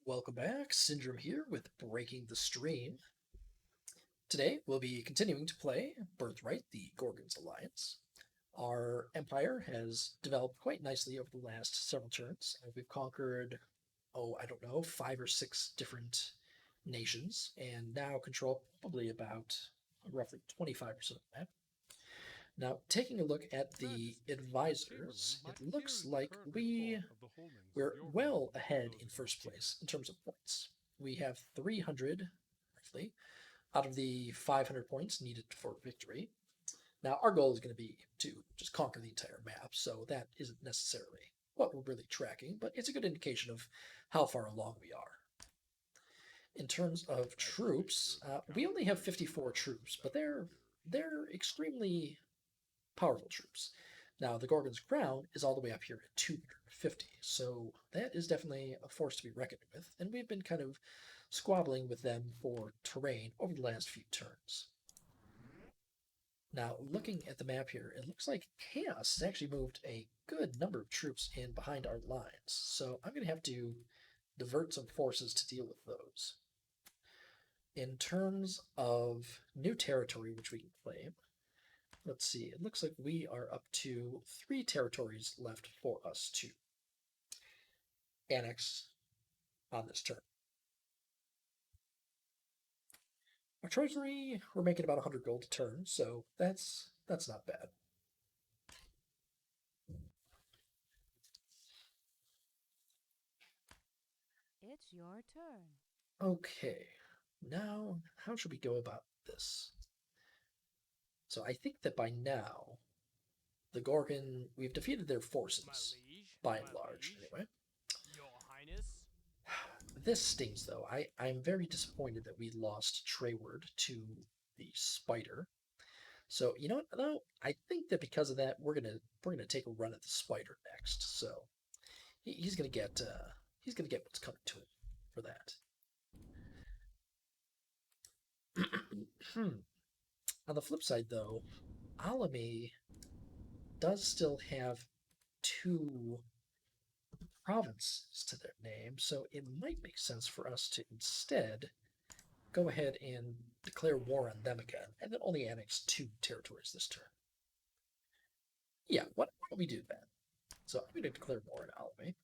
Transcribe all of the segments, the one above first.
Welcome back, Syndrome here with Breaking the Stream. Today we'll be continuing to play Birthright, the Gorgon's Alliance. Our empire has developed quite nicely over the last several turns. We've conquered, I don't know, 5 or 6 different nations, and now control probably about roughly 25% of the map. Now, taking a look at the advisors, it looks like we're well ahead in first place in terms of points. We have 300, roughly, out of the 500 points needed for victory. Now, our goal is going to be to just conquer the entire map, so that isn't necessarily what we're really tracking, but it's a good indication of how far along we are. In terms of troops, we only have 54 troops, but they're extremely powerful troops. Now, the Gorgon's crown is all the way up here at 250, so that is definitely a force to be reckoned with, and we've been kind of squabbling with them for terrain over the last few turns. Now, looking at the map here, it looks like Chaos has actually moved a good number of troops in behind our lines, so I'm going to have to divert some forces to deal with those. In terms of new territory which we can claim, let's see, it looks like we are up to 3 territories left for us to annex on this turn. Our treasury, we're making about 100 gold a turn, so that's not bad. It's your turn. Okay, now how should we go about this? So I think that by now, the Gorgon, we've defeated their forces, by and large, anyway. Your Highness. This stings, though. I'm very disappointed that we lost Treyward to the Spider. So you know what? Though I think that because of that, we're gonna take a run at the Spider next. So he's gonna get what's coming to him for that. On the flip side, though, Alamy does still have 2 provinces to their name, so it might make sense for us to instead go ahead and declare war on them again, and then only annex 2 territories this turn. Yeah, why don't we do that? So I'm going to declare war on Alamy.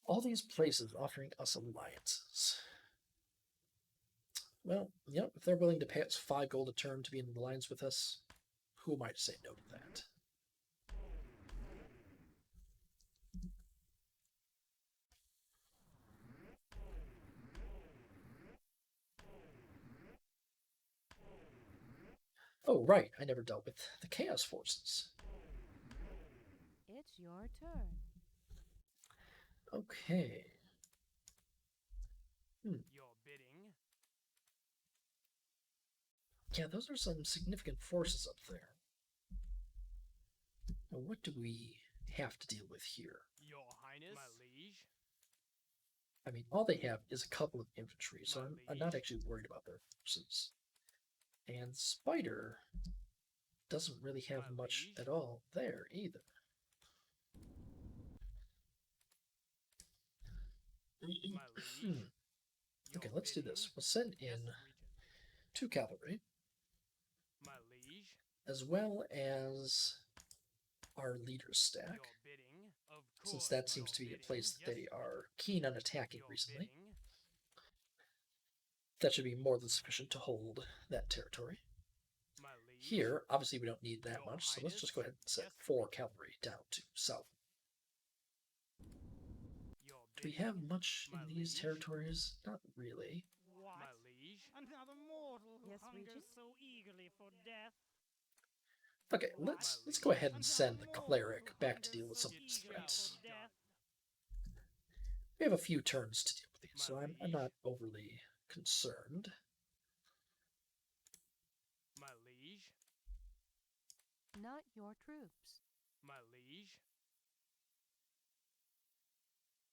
All these places offering us alliances. Well, if they're willing to pay us 5 gold a turn to be in an alliance with us, who am I to say no to that? Oh, right, I never dealt with the Chaos Forces. It's your turn. Okay. Your bidding. Yeah, those are some significant forces up there. Now, what do we have to deal with here? Your Highness. My liege. I mean, all they have is a couple of infantry, so I'm not actually worried about their forces. And Spider doesn't really have much at all there either. My liege. Okay, let's do this. We'll send in 2 cavalry. My liege. As well as our leader's stack. Your bidding. Of course, since that seems to be a place that they are keen on attacking recently. That should be more than sufficient to hold that territory. Here, obviously we don't need that much, so let's just go ahead and set 4 cavalry down to south. Do we have much in these territories? Not really. What? My liege. Another mortal who Yes, hungers Regent? so eagerly for death. Okay, let's go ahead and send the cleric back to deal with some of these threats. We have a few turns to deal with these, so I'm not overly concerned. My liege. Not your troops. My liege.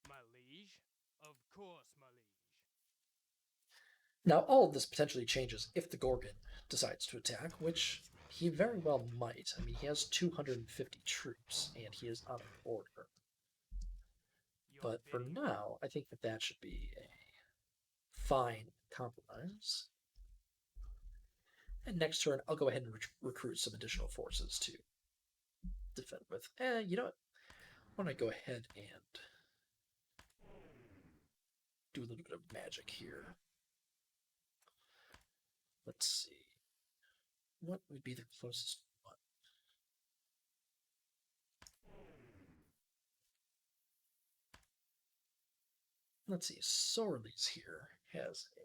My liege. Of course, my liege. Now, all of this potentially changes if the Gorgon decides to attack, which he very well might. I mean, he has 250 troops, and he is on an order. Your But for bidding. now, I think that that should be a fine compromise. And next turn, I'll go ahead and recruit some additional forces to defend with. You know what? Why don't I go ahead and do a little bit of magic here. Let's see. What would be the closest one? Let's see. Sorley's here has a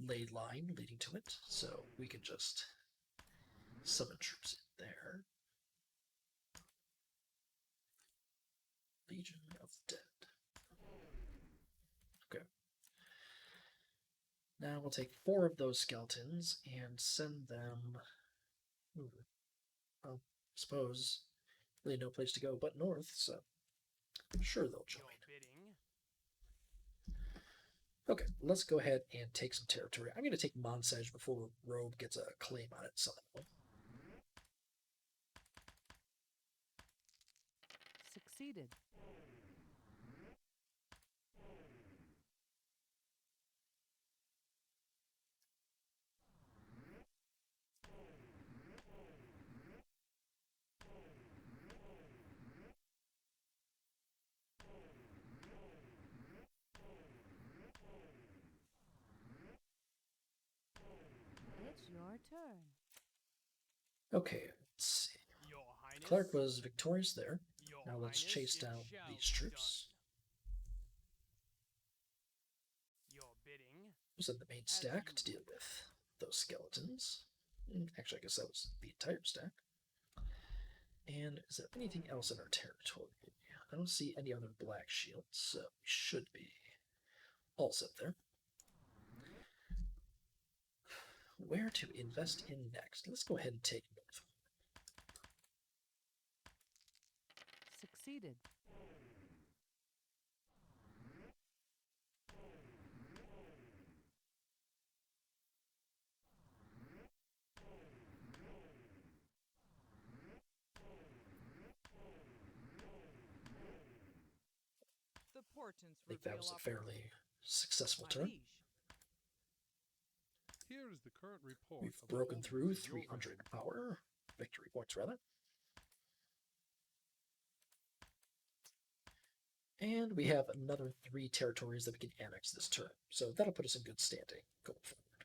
ley line leading to it, so we can just summon troops in there. Legion of Dead. Okay. Now we'll take 4 of those skeletons and send them. Ooh, well, I suppose really no place to go but north, so I'm sure they'll join. Your bidding. Okay, let's go ahead and take some territory. I'm going to take Monsage before Robe gets a claim on it somehow. Succeeded. It's your turn. Okay, let's see. Your Highness. Clark was victorious there. Your Now let's Highness, chase it down shall these be troops. done. Your bidding. We'll send the main As stack you to deal wish. with those skeletons. Actually, I guess that was the entire stack. And is there anything else in our territory? I don't see any other black shields, so we should be all set there. Where to invest in next? Let's go ahead and take north. Succeeded. The portents I think that was a fairly successful My turn. liege. Here is the current report. We've of the broken holdings through of your 300 realm. power, victory points rather. And we have another 3 territories that we can annex this turn. So that'll put us in good standing going forward.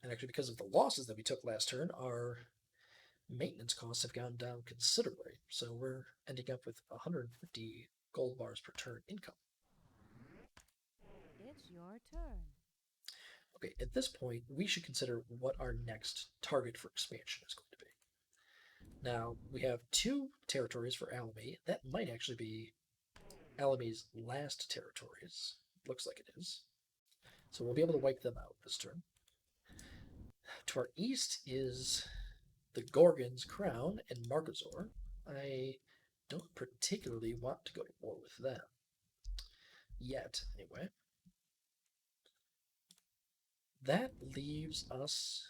And actually, because of the losses that we took last turn, our maintenance costs have gone down considerably. So we're ending up with 150 gold bars per turn income. It's your turn. Okay, at this point, we should consider what our next target for expansion is going to be. Now, we have 2 territories for Alamy. That might actually be Alamy's last territories. Looks like it is. So we'll be able to wipe them out this turn. To our east is the Gorgon's Crown and Markazor. I don't particularly want to go to war with them. Yet, anyway. That leaves us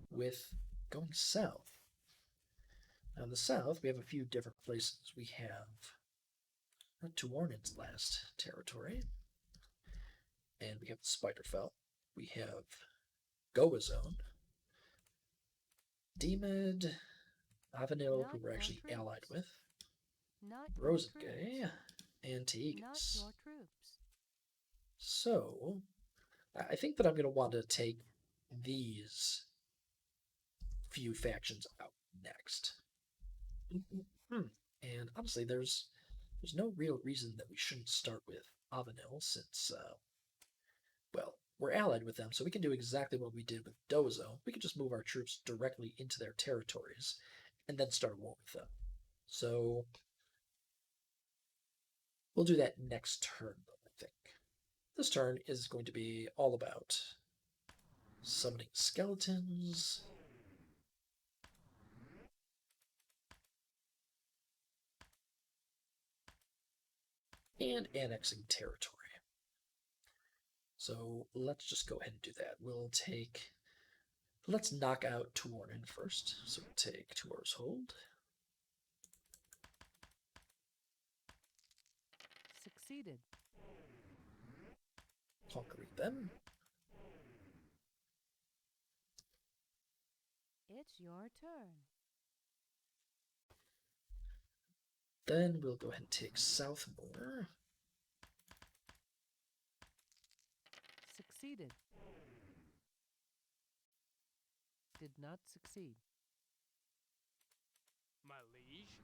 with going south. Now in the south, we have a few different places. We have Tuornin's last territory. And we have the Spiderfell. We have Goazone. Demid, Avanil, who Not we're your actually troops. allied with. Not your Brosengae, troops. and Not Teagas. your troops. So, I think that I'm going to want to take these few factions out next. And honestly, there's no real reason that we shouldn't start with Avanil, since, well, we're allied with them, so we can do exactly what we did with Dozo. We can just move our troops directly into their territories and then start a war with them. So, we'll do that next turn, though, I think. This turn is going to be all about summoning skeletons. and annexing territory. So let's just go ahead and do that. Let's knock out Tuornan first. So we'll take Tuor's Hold. Succeeded. Conquering them. It's your turn. Then we'll go ahead and take Southmore. Succeeded. Did not succeed. My liege.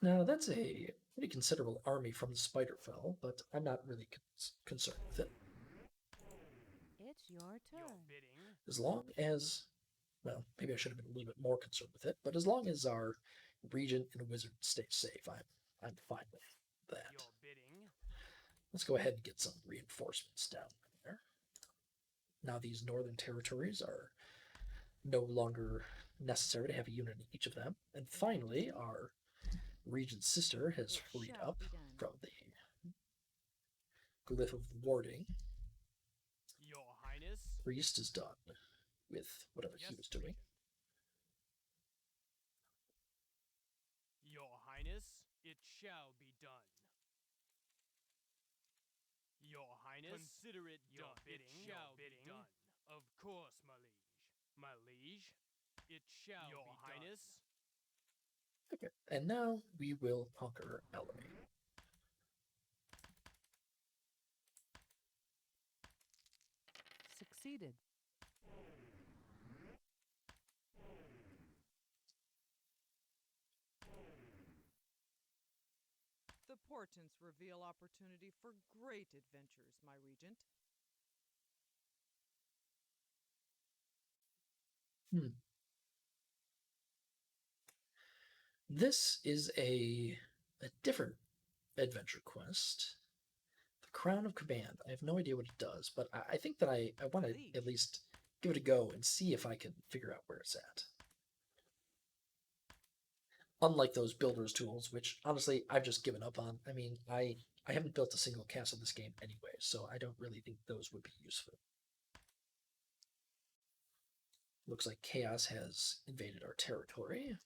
Now, that's a pretty considerable army from the Spiderfell, but I'm not really concerned with it. It's your Your turn. bidding. As long as, well, maybe I should have been a little bit more concerned with it, but as long as our regent and wizard stay safe, I'm fine with that. Your bidding. Let's go ahead and get some reinforcements down there. Now these northern territories are no longer necessary to have a unit in each of them. And finally, our regent's sister has freed up from the glyph of warding. Your highness. Priest is done with whatever he was doing. Your highness, it shall be done. Your highness, consider it Your done. bidding, It shall be done. Of course, my liege. My liege, it shall Your be highness. Okay, and now we will conquer Ellery. Succeeded. The portents reveal opportunity for great adventures, my regent. This is a different adventure quest. The Crown of Command. I have no idea what it does, but I think that I want to at least give it a go and see if I can figure out where it's at. Unlike those builder's tools, which honestly I've just given up on. I mean, I haven't built a single castle this game anyway, so I don't really think those would be useful. Looks like Chaos has invaded our territory.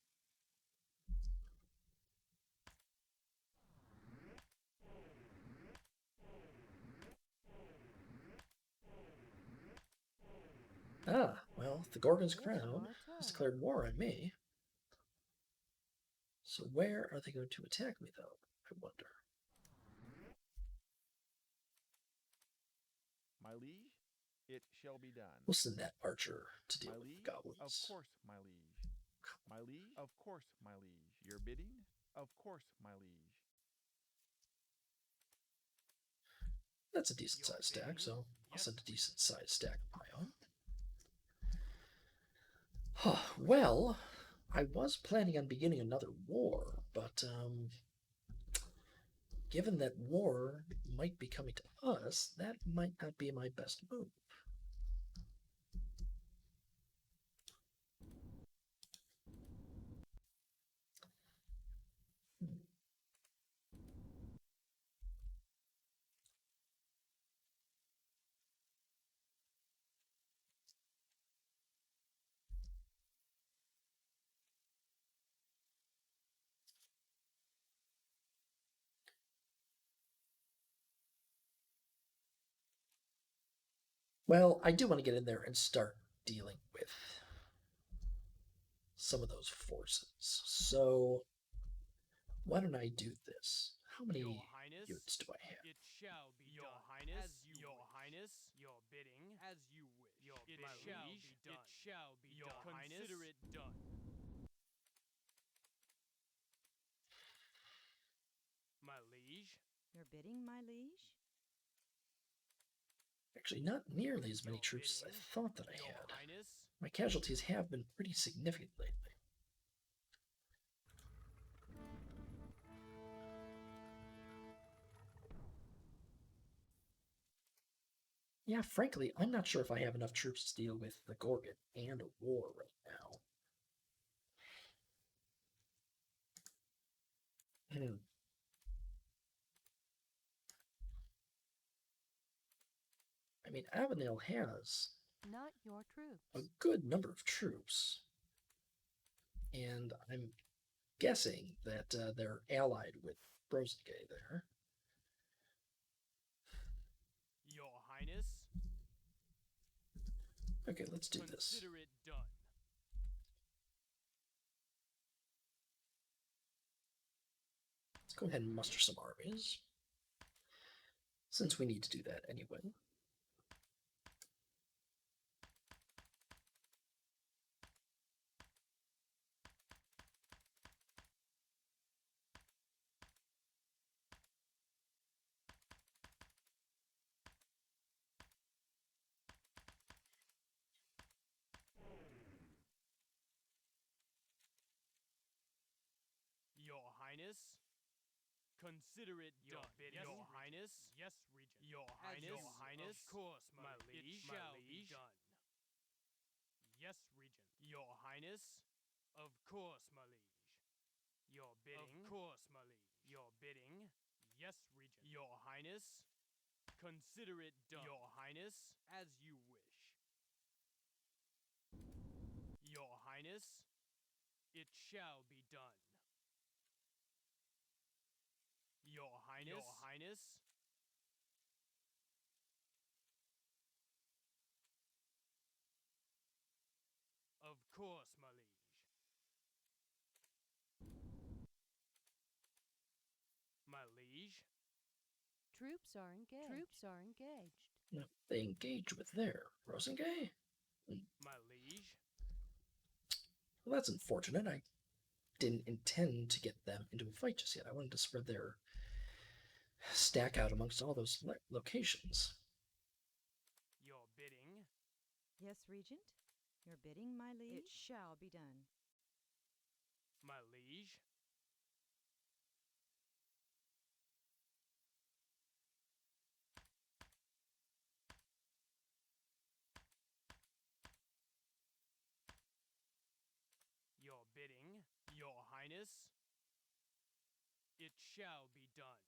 Ah, well, the Gorgon's It's Crown your has turn. declared war on me. So where are they going to attack me, though? I wonder. My liege, it shall be done. We'll send that archer to deal My with liege, the goblins. of course, my liege. My liege, of course, my liege. Your bidding, of course, my liege. That's a decent sized stack, so I'll send a decent sized stack of my own. Well, I was planning on beginning another war, but given that war might be coming to us, that might not be my best move. Well, I do want to get in there and start dealing with some of those forces. So why don't I do this? How many Your highness, units do I have? it shall be your done. Highness, as you your wish. Highness, your bidding, as you wish. Your it bidding, shall liege, be done. It shall be your done. Consider highness, it done. My liege, Your bidding, my liege? Actually, not nearly as many your troops as I bidding, thought that I your had. highness, My casualties have been pretty significant lately. Yeah, frankly, I'm not sure if I have enough troops to deal with the Gorgon and a war right now. mean, Avanil has Not your troops. a good number of troops. And I'm guessing that they're allied with Brosengae there. Your Highness, Okay, let's do this. consider it done. Let's go ahead and muster some armies, since we need to do that anyway. Your Highness, consider it done. Your Highness, yes, Regent. Your Highness, of course, my liege, it shall be done. Yes, Regent. Your Highness, of course, my liege. Your bidding, of course, my liege. Your bidding, yes, Regent. Your Highness, consider it done. Your Highness, as you wish. Your Highness, it shall be done. Your Highness. Your Highness. Of course, my liege. My liege. Troops are engaged. Troops are engaged. No, they engage with their Brosengae? My liege. Well, that's unfortunate. I didn't intend to get them into a fight just yet. I wanted to spread their stack out amongst all those locations. Your bidding. Yes, Regent. Your bidding, my liege. It shall be done. My liege. Your bidding, Your Highness. It shall be done.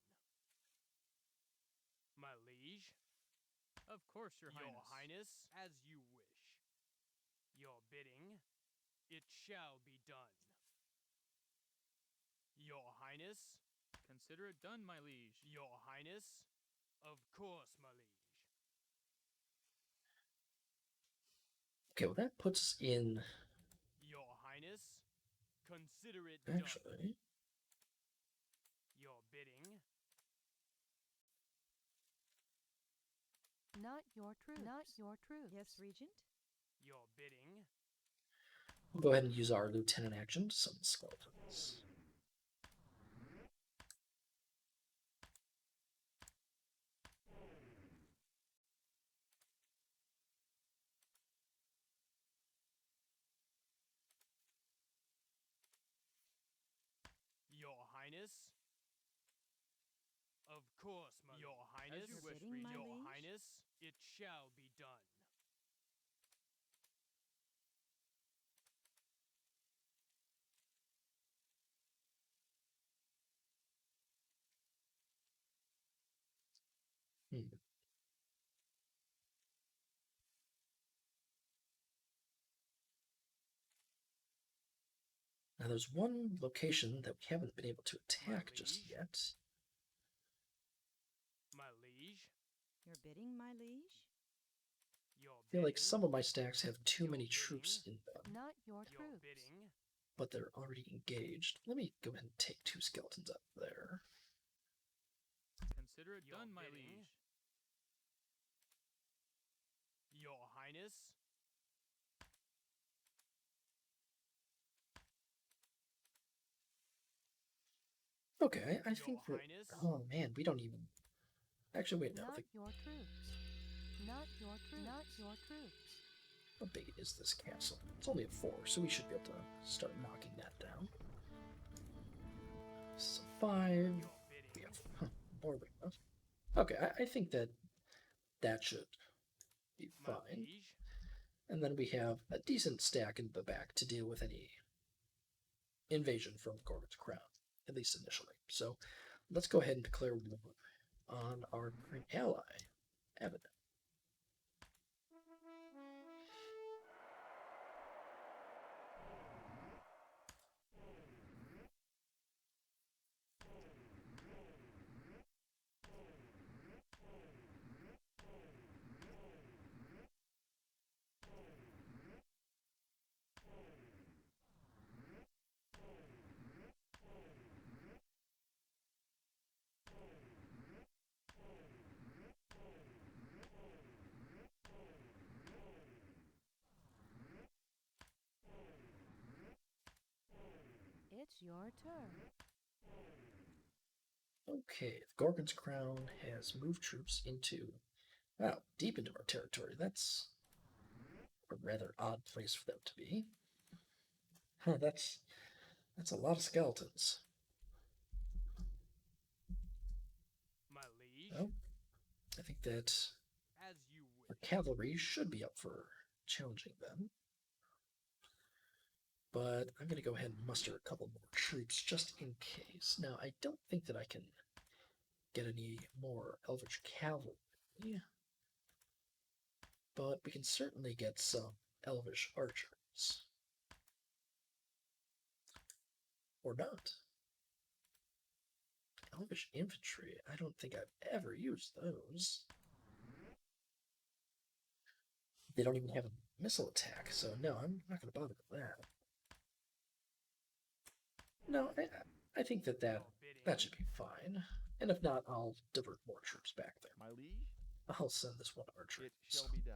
My liege. Of course, Your Highness. Your Highness, as you wish. Your bidding, it shall be done. Your Highness. Consider it done, my liege. Your Highness, of course, my liege. Okay, well that puts us in... Your Highness, consider it done. Actually... Your bidding. Not your troops. Not your troops. Yes, Regent. Your bidding. We'll go ahead and use our lieutenant action to summon skeletons. Your Highness. Of course, my Your Highness. As you wish, bidding, my Regent. Your liege. Highness, it shall be done. Now there's one location that we haven't been able to attack just liege. yet. My liege. Your bidding, my liege. Your I feel like bidding. some of my stacks have too Your many bidding. troops in them, Not your Your troops. bidding. but they're already engaged. Let me go ahead and take 2 skeletons up there. Consider it Your done, my bidding. liege. Your Highness. Okay, I Your think that... Highness. Oh man, we don't even... Actually, wait, no. Not your troops. Not your troops. Not your troops. How big is this castle? It's only a 4, so we should be able to start knocking that down. So 5. Your We bidding. have more than enough. Okay, I think that that should be My fine. liege. And then we have a decent stack in the back to deal with any invasion from Gorgon's crown, at least initially. So let's go ahead and declare war on our great ally, Avanil. It's your turn. Okay, the Gorgon's Crown has moved troops into, wow, deep into our territory. That's a rather odd place for them to be. Huh, that's a lot of skeletons. My liege. Well, I think that As you our wish. cavalry should be up for challenging them. But I'm going to go ahead and muster a couple more troops just in case. Now, I don't think that I can get any more Elvish cavalry, but we can certainly get some Elvish archers. Or not. Elvish infantry, I don't think I've ever used those. They don't even have a missile attack, so no, I'm not going to bother with that. No, I think that should be fine. And if not, I'll divert more troops back there. My liege, I'll send this one archer. it shall be done.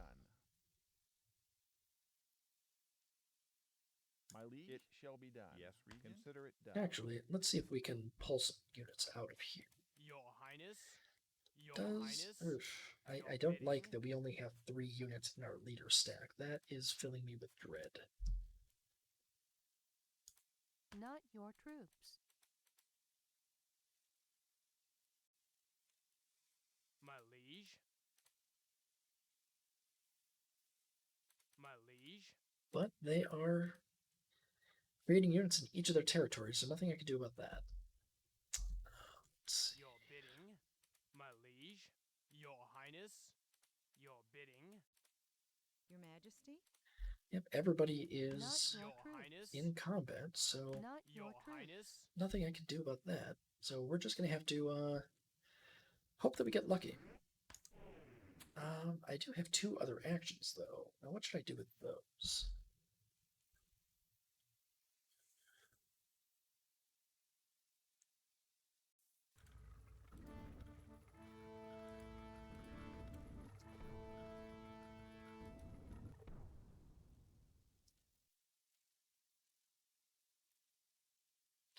My liege, it shall be done. Yes, Regent. Consider it done. Actually, let's see if we can pull some units out of here. Your Highness. Your Highness. I don't like that we only have 3 units in our leader stack. That is filling me with dread. Not your troops. My liege. My liege. But they are creating units in each of their territories, so nothing I can do about that. Let's see. Your bidding. My liege. Your Highness. Your bidding. Your Majesty? Yep, everybody is Not your Your troops. Highness. in combat, so Not your Your troops. Highness. nothing I can do about that. So we're just going to have to hope that we get lucky. I do have 2 other actions, though. Now, what should I do with those?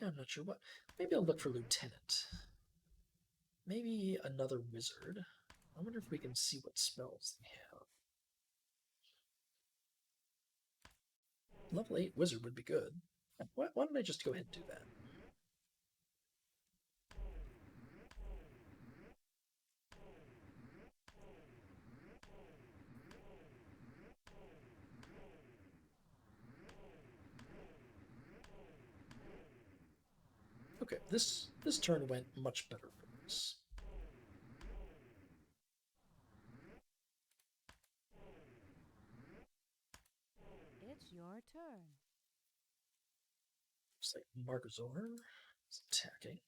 I'm not sure what. Maybe I'll look for Lieutenant. Maybe another wizard. I wonder if we can see what spells they have. Level 8 wizard would be good. Why don't I just go ahead and do that? Okay, this turn went much better for us. It's your turn. Looks like Margazor is attacking.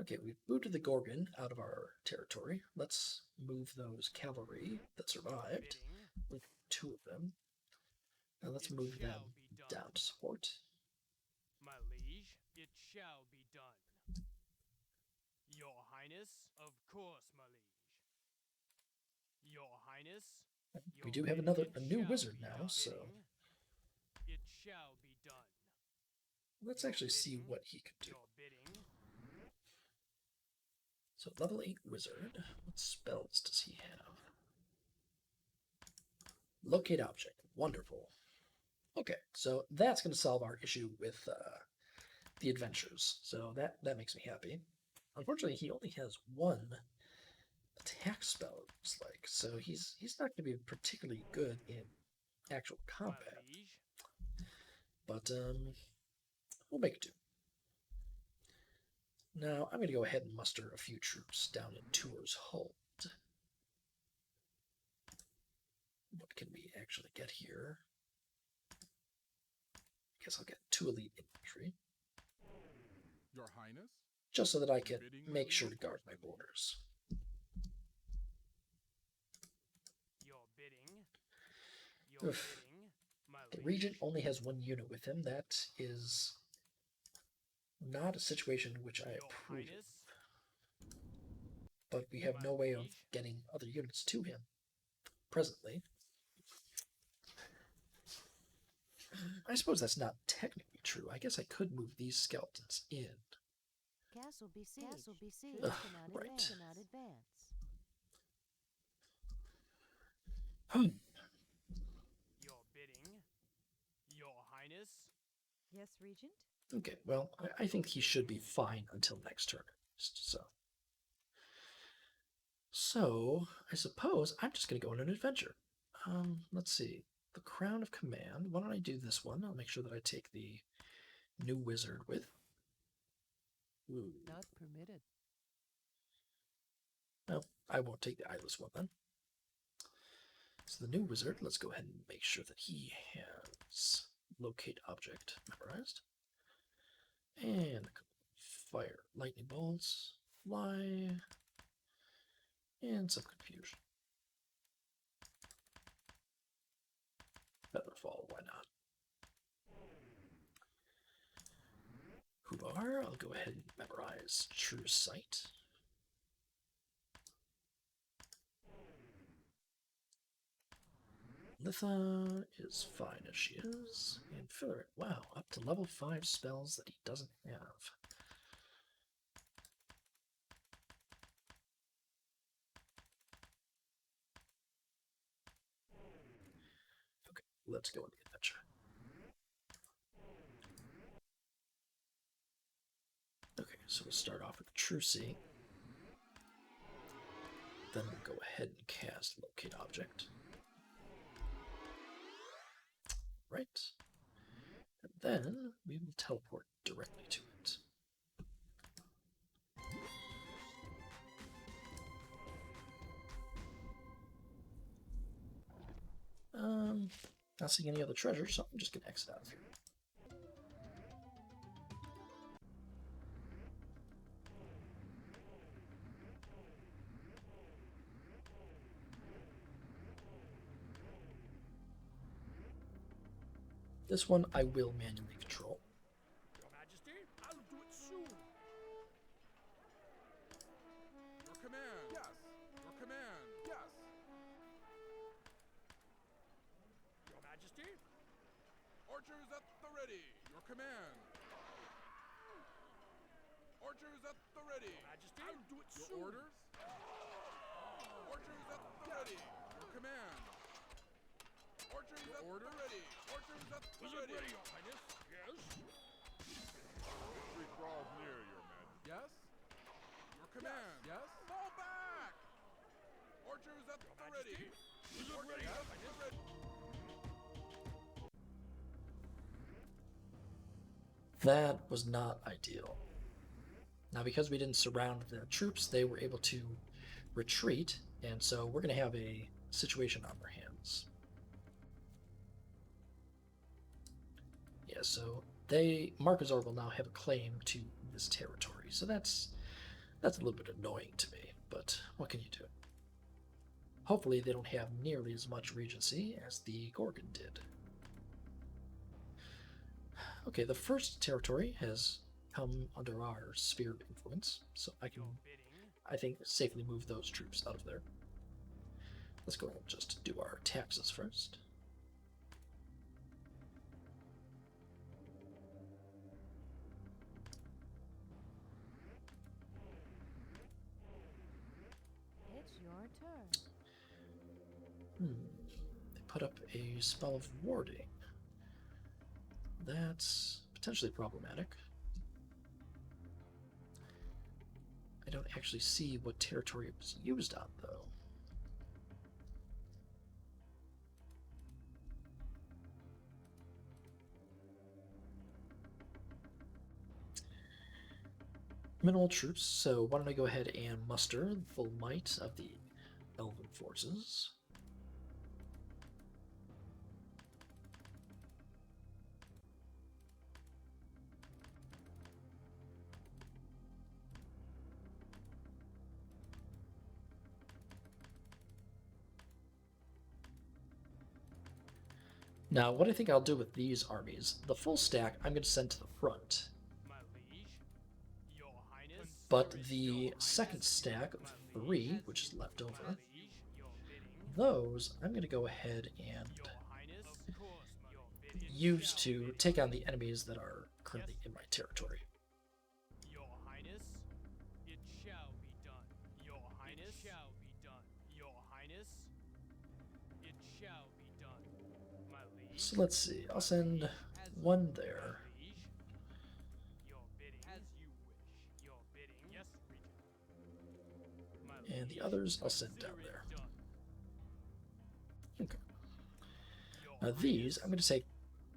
Okay, we've booted the Gorgon out of our territory. Let's move those cavalry that survived, Bidding. with 2 of them. Now let's It move them shall be done. down to support. My liege. It shall be done. Your Highness. Of course, my liege. Your Highness. We Your do have bidding. a It new shall wizard be now, done. so Bidding. It shall be done. let's Your actually see bidding. what he can do. Your bidding. So level 8 wizard. What spells does he have? Locate object. Wonderful. Okay, so that's going to solve our issue with the adventures. So that makes me happy. Unfortunately, he only has 1 attack spell, it looks like. So he's not going to be particularly good in actual My combat. liege. But we'll make do. Now I'm going to go ahead and muster a few troops down in Tour's Hold. What can we actually get here? I guess I'll get 2 elite infantry, Your Highness? just so that I can Bidding, my make liege. sure to guard my borders. Your bidding. Your Oof. bidding. My The liege. regent only has 1 unit with him. That is not a situation in which I Your approve. Highness. But we have My no way of liege. getting other units to him presently. I suppose that's not technically true. I guess I could move these skeletons in. Castle besieged. Castle besieged. Ugh, Cannot right. advance. Cannot advance. Your bidding, Your Highness. Yes, Regent? Okay, well, I think he should be fine until next turn. So, I suppose I'm just going to go on an adventure. Let's see. The Crown of Command. Why don't I do this one? I'll make sure that I take the new wizard with. Ooh. Not permitted. No, I won't take the eyeless one then. So the new wizard, let's go ahead and make sure that he has locate object memorized. And fire, lightning bolts, fly, and some confusion. Featherfall, why not? Hubar, I'll go ahead and memorize True Sight. Litha is fine as she is. And Filler, wow, up to level 5 spells that he doesn't have. Okay, let's go on the adventure. Okay, so we'll start off with True Sea. Then we'll go ahead and cast Locate Object. Right. And then we will teleport directly to it. Not seeing any other treasure, so I'm just gonna exit out of here. This one I will manually control. Your Majesty, I'll do it soon. Your command. Yes. Your command. Yes. Your Majesty. Archers at the ready. Your command. Archers at the ready. Your Majesty, I'll do it soon. Your orders. Archers at the ready. Your command. Archers at the ready. Archers at the ready. Your Highness. Yes. Victory draws near, Your Majesty. Yes. Your command. Yes. Fall back. Archers at the ready. Archers at the ready. That was not ideal. Now, because we didn't surround the troops, they were able to retreat, and so we're going to have a situation on our hands. Yeah, so Markazor will now have a claim to this territory, so that's a little bit annoying to me, but what can you do? Hopefully they don't have nearly as much regency as the Gorgon did. Okay, the first territory has come under our sphere of influence, so I can, I think, safely move those troops out of there. Let's go ahead and just do our taxes first. It's your turn. They put up a spell of warding. That's potentially problematic. I don't actually see what territory it was used on, though. Minimal troops, so why don't I go ahead and muster the full might of the Elven forces. Now, what I think I'll do with these armies, the full stack I'm going to send to the front. My liege, Your Highness. But the second stack of 3, which is left over, My liege, your bidding. those I'm going to go ahead and Your Highness. Of course, my liege. Your bidding. use to take on the enemies that are currently in my territory. Your Highness, it shall be done. Your Highness, it shall be done. Your Highness, it shall be done. My liege. So let's see. I'll send one there. My liege. Your bidding. As you wish. Your bidding. Yes, Regent. My And the liege, others I'll send down consider there. it done. Okay. Your Now these, Highness, I'm going to take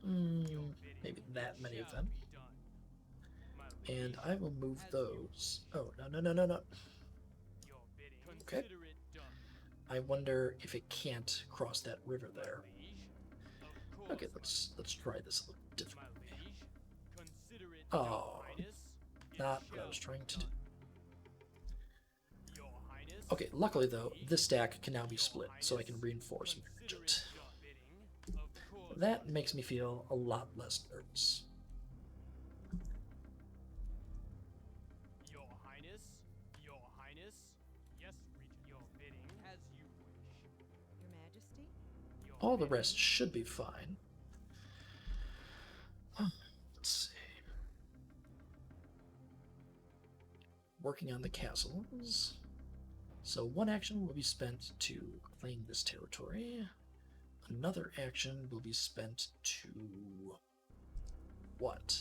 your bidding. maybe that It many of shall them. be done. My And liege, I will move as you those. Oh, no, no, no, no, no. Your bidding. Okay. Consider it done. I wonder if it can't cross that river there. My liege. Of course, Okay, let's try this a little my differently. liege. Consider it Oh, Your Highness. It not what I shall was be trying to done. do. Your Highness. Okay, luckily though, liege, this stack can now be Your split, so I Highness, can reinforce my consider regent. it done. Bidding. Of course, That my makes me feel a lot less nervous. Your Highness, Your Highness, yes, Regent. Your bidding, as you wish. Your Majesty? Your All the bidding, rest should be fine. Let's see. Working on the castles. So one action will be spent to claim this territory. Another action will be spent to what?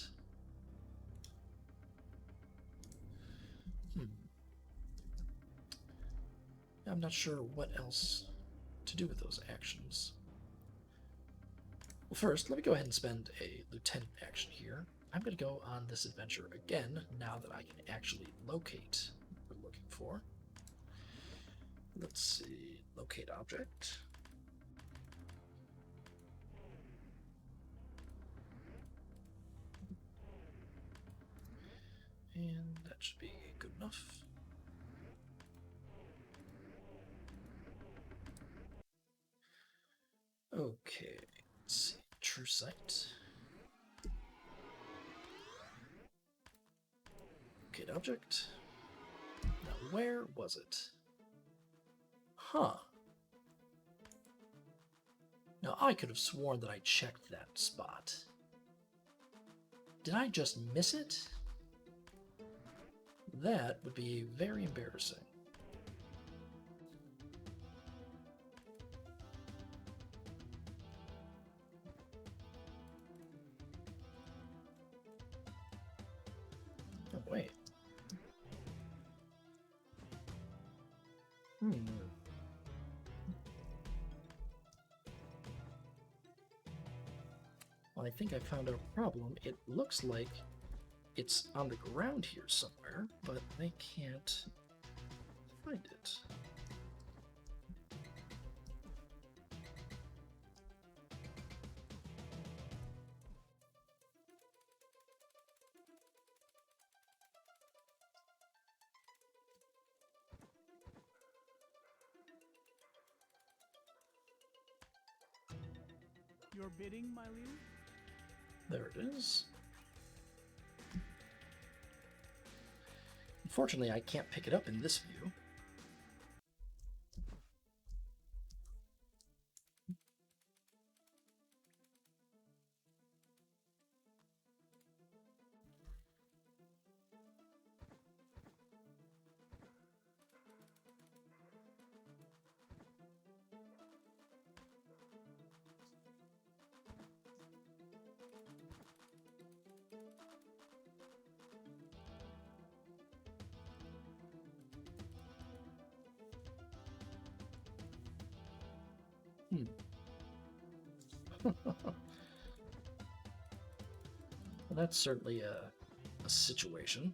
I'm not sure what else to do with those actions. Well, first, let me go ahead and spend a lieutenant action here. I'm going to go on this adventure again now that I can actually locate what we're looking for. Let's see, locate object. And that should be good enough. Okay, let's see, true sight. Locate object. Now where was it? Huh. Now I could have sworn that I checked that spot. Did I just miss it? That would be very embarrassing. Oh, wait. Well, I think I found a problem. It looks like it's on the ground here somewhere, but I can't find it. Your bidding, my liege? There it is. Unfortunately, I can't pick it up in this view. Well, that's certainly a situation.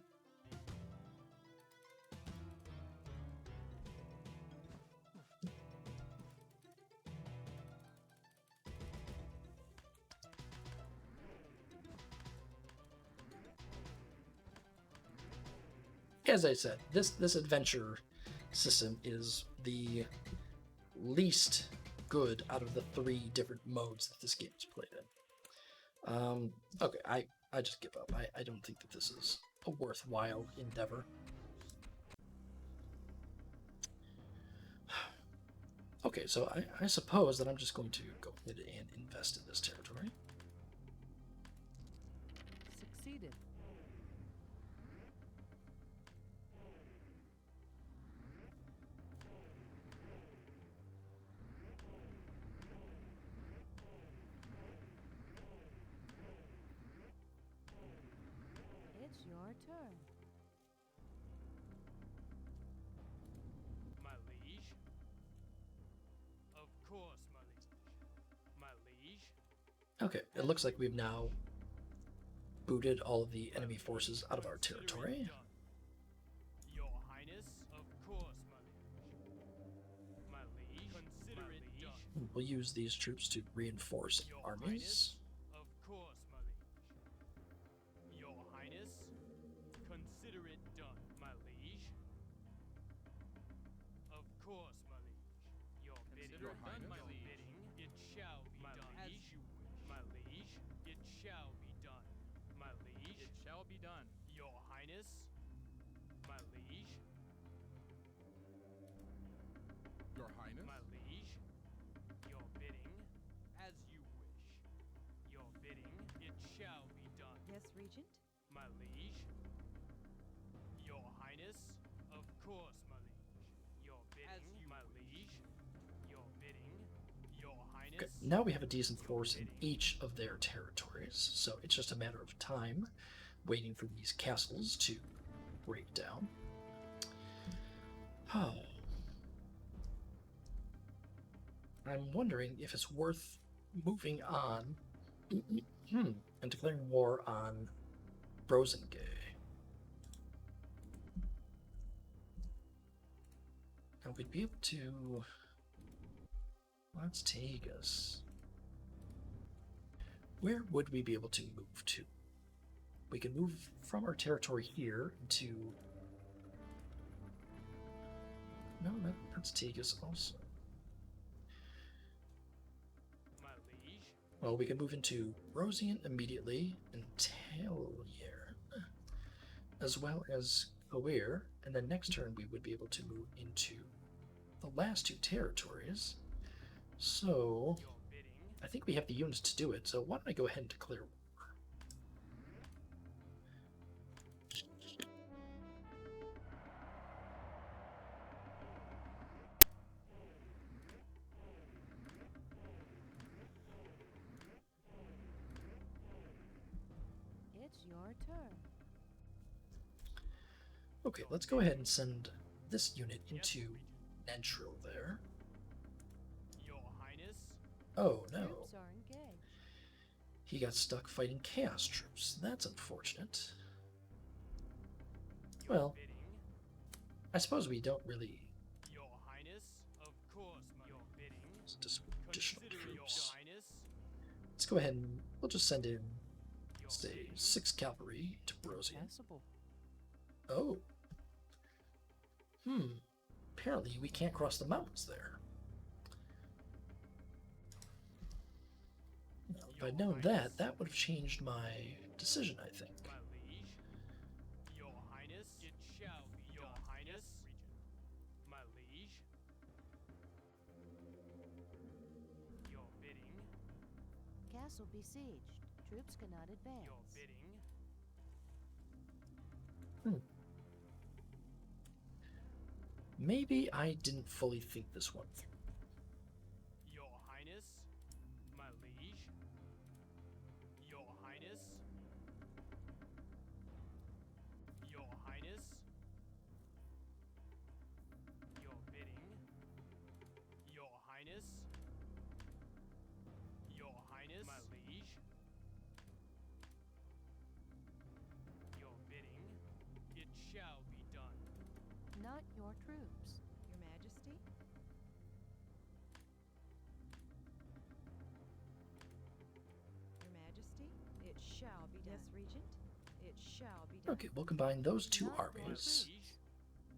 As I said, this adventure system is the least good out of the 3 different modes that this game is played in. Okay, I just give up. I don't think that this is a worthwhile endeavor. Okay, so I suppose that I'm just going to go ahead and invest in this territory. your turn. My liege. Of course, my liege. My liege. Okay, it looks like we've now booted all of the enemy forces out of our Consider it territory. done. Your Highness, of course, my liege. My liege. Consider it done. We'll use these troops to reinforce Your armies. Highness, of course, my liege. Your Highness, consider it done, my liege. Of course, my liege. Your bidding, Consider it done, my liege. bidding, it shall be done. As you wish, my liege. It shall be done, my liege. It shall be done. Your Highness, my liege. Your Highness? My liege, your bidding, as you wish. Your bidding, it shall be done. Yes, Regent? My liege, your Highness, of course, my liege. Your bidding, my liege, your bidding, your Highness. Okay, now we have a decent force in each of their territories, so it's just a matter of time waiting for these castles to break down. Oh. I'm wondering if it's worth moving on and declaring war on Brosengae. Now we'd be able to... Let's take us. Where would we be able to move to? We can move from our territory here to... No, that's Tegas also. My liege, Well, we can move into Rosian immediately and Taelier, as well as Coir, and then next turn we would be able to move into the last two territories. So, your bidding, I think we have the units to do it, so why don't I go ahead and declare war? It's your turn. Okay, let's go ahead and send this unit into Nentril there. your Highness, Oh no, Troops are engaged. he got stuck fighting Chaos troops. That's unfortunate. your Well, bidding, I suppose we don't really... your Highness, of course, my your bidding. Just additional Consider it your troops. Highness, Let's go ahead and we'll just send in, your say, bidding. 6 cavalry to Brosian. Passable. Oh. Apparently we can't cross the mountains there. Now, if I'd known that, that would have changed my decision, I think. My liege, your Highness, it shall be your Highness, my liege, your bidding, Castle besieged. Troops cannot advance. your bidding, Maybe I didn't fully think this one through. your Highness, my liege, your Highness, your Highness, your bidding, your Highness, your Highness, my liege, your bidding, it shall be done. Not your troops. Your Majesty? Your Majesty? It shall be done. Yes, Regent? It shall be done. Okay, we'll combine those two Not your armies. Liege,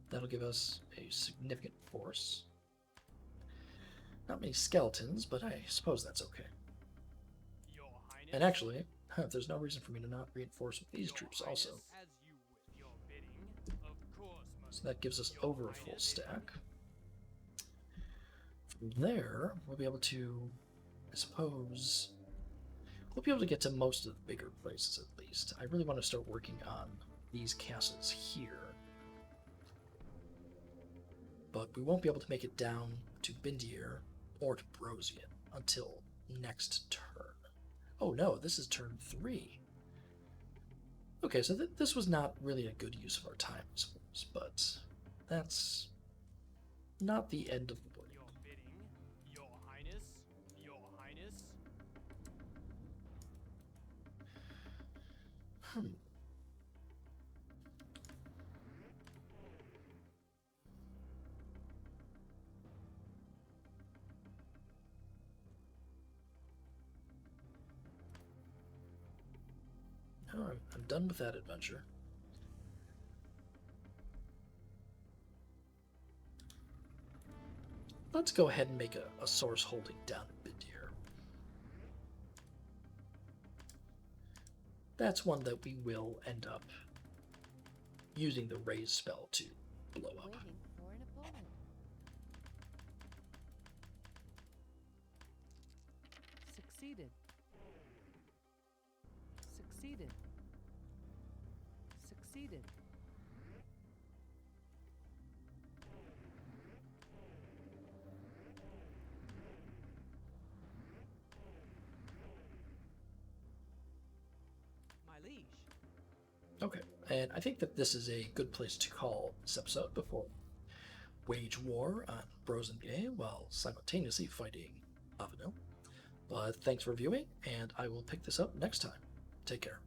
That'll give us a significant force. Not many skeletons, but I suppose that's okay. your Highness, And actually, there's no reason for me to not reinforce with these Your troops also. Highness, as you wish. Your bidding, of course, my So that gives us Your over a full Highness. stack. From there, we'll be able to, I suppose, we'll be able to get to most of the bigger places at least. I really want to start working on these castles here. But we won't be able to make it down to Bindir or to Brosian until next turn. Oh no, this is turn 3. Okay, so this was not really a good use of our time, I suppose, but that's not the end of the board. Your bidding, Your Highness, Your Highness. No, I'm done with that adventure. Let's go ahead and make a source holding down a bit here. That's one that we will end up using the raise spell to blow up. Waiting for an opponent. Succeeded. Succeeded. Succeeded. My liege. Okay, and I think that this is a good place to call this episode before wage war on Brosengae while simultaneously fighting Avanil. But thanks for viewing, and I will pick this up next time. Take care.